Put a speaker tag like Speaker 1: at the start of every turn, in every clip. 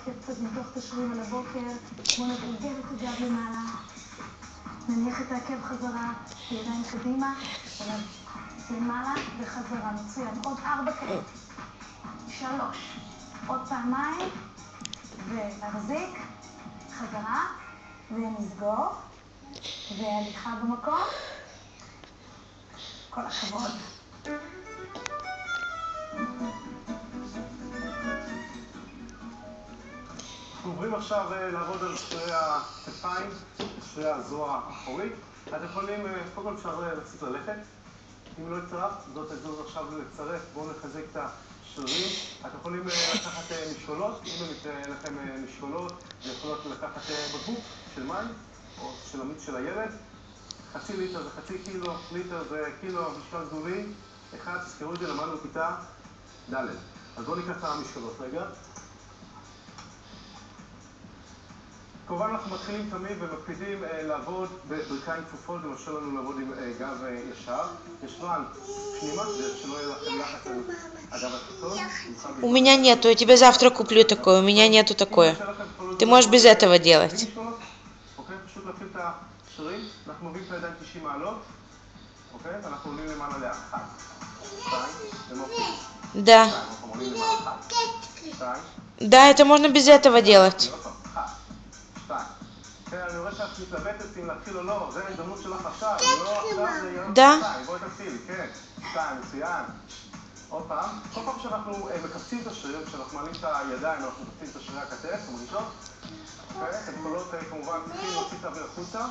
Speaker 1: קצת מתוך את השרירים על הבוקר. בואו נגלגל את הגב למעלה. נניח את העקב חזרה, ידיים קדימה, למעלה וחזרה. מצוין. עוד 4 כעת. 3. עוד פעמיים. ונחזיק. חזרה. ונסגור. והליכה במקום. כל הכבוד.
Speaker 2: אנחנו עוברים עכשיו לעבוד על שרירי הכתפיים, שרירי הזרוע האחורית. אתם יכולים, קודם כל אפשר לצאת ללכת. אם לא הצטרפת, זאת הזדמנות עכשיו לצרף. בואו נחזק את השרירים. אתם יכולים לקחת משקולות, אם אין לכם משקולות, יכולות לקחת בקבוק של מים, או של המיץ של הילד. חצי ליטר זה חצי קילו, ליטר זה קילו, משקל גדולי. תזכרו את זה, למדנו בכיתה ד'. אז בואו ניקח את המשקולות רגע. כמובן אנחנו מתחילים תמיד ומקפידים לעבוד בברכיים כפופות, זה מאפשר לנו לעבוד עם גב ישר. ישבן פנימה, שלא יהיה לכם לחץ על הגב התחתון.
Speaker 3: У меня нету, я тебе завтра куплю такое, у меня нету такое. Ты можешь без этого делать.
Speaker 2: אוקיי, פשוט להפעיל את השרירים, אנחנו מובילים את הידיים 90 מעלות, אוקיי, ואנחנו עולים למעלה לאט, 1, 2, ומובילים.
Speaker 3: Да.
Speaker 2: אנחנו עולים למעלה 1, 2,
Speaker 3: Да, это можно без этого делать.
Speaker 2: אני רואה שאת מתלבטת אם להתחיל או לא, זה ההזדמנות שלך עכשיו, לא עכשיו זה יהיה עוד 2, בואי תתחיל, כן, 2, מצוין. עוד פעם, כל פעם שאנחנו מקפצים את השרירים, כשאנחנו מעלים את הידיים, אנחנו מקפצים את השרירי הכתף, מרגישות? אתם יכולות כמובן צריכים להוציא את האוויר החוצה.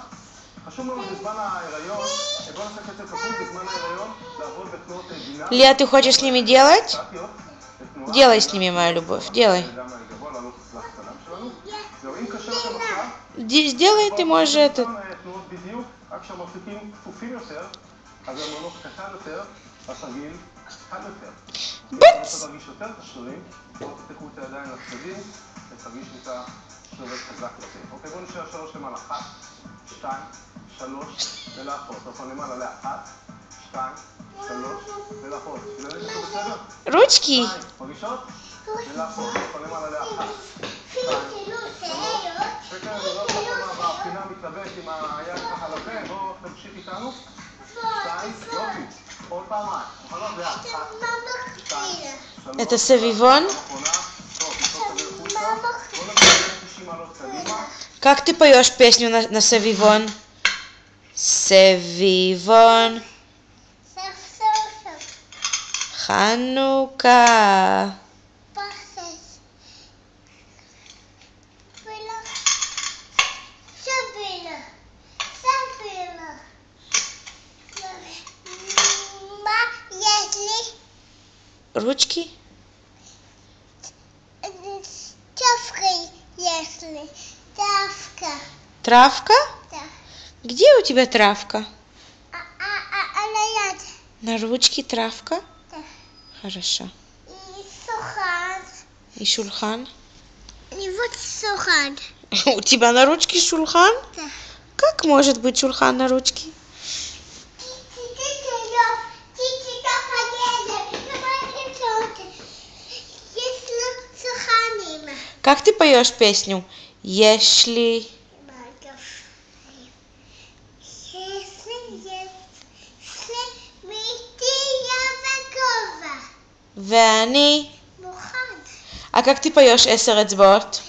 Speaker 2: חשוב לנו בזמן ההיריון, בואו נעשה קצת כפול, בזמן ההיריון, לעבוד בתנועות גינה.
Speaker 3: Лия, ты хочешь с ними делать? Делай с ними, моя любовь, делай. Сделай, ты можешь это. Бац!
Speaker 2: אוקיי, בואו נשאר 3 למעלה, 1, 2, 3, ולאחור. טוב, למעלה ל1, 2, 3, ולאחור. בסדר?
Speaker 3: Ручки.
Speaker 2: מרגישות? ולאחור. טוב, למעלה ל1, 2, 3. שקר, אני לא יודע מה בפינה מתלבט עם היד ככה לפה. בואו תמשיך איתנו. 2, יופי. עוד פעמיים. מוכנות? לאט. 1, 2, 3.
Speaker 3: Это савивон. Как ты поешь песню на савивон? Савивон. Ханука. Ручки?
Speaker 4: Если травка.
Speaker 3: Травка?
Speaker 4: Да.
Speaker 3: Где у тебя травка?
Speaker 4: На яд.
Speaker 3: На ручке травка?
Speaker 4: Да.
Speaker 3: Хорошо.
Speaker 4: И сухан.
Speaker 3: И шульхан?
Speaker 4: И вот сухан.
Speaker 3: У тебя на ручке шульхан?
Speaker 4: Да.
Speaker 3: Как может быть шульхан на ручке? Как ты поешь песню? Если... ואני... А как ты поешь 10 אצבעות?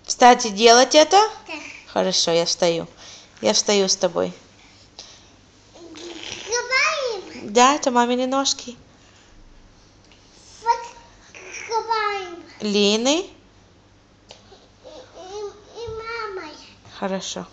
Speaker 3: Кстати, делать это?
Speaker 4: Да.
Speaker 3: Хорошо, я встаю. Я встаю с тобой.
Speaker 4: Говорим.
Speaker 3: Да, это мамины ножки.
Speaker 4: Вот говорим.
Speaker 3: Лины.
Speaker 4: И мамой.
Speaker 3: Хорошо.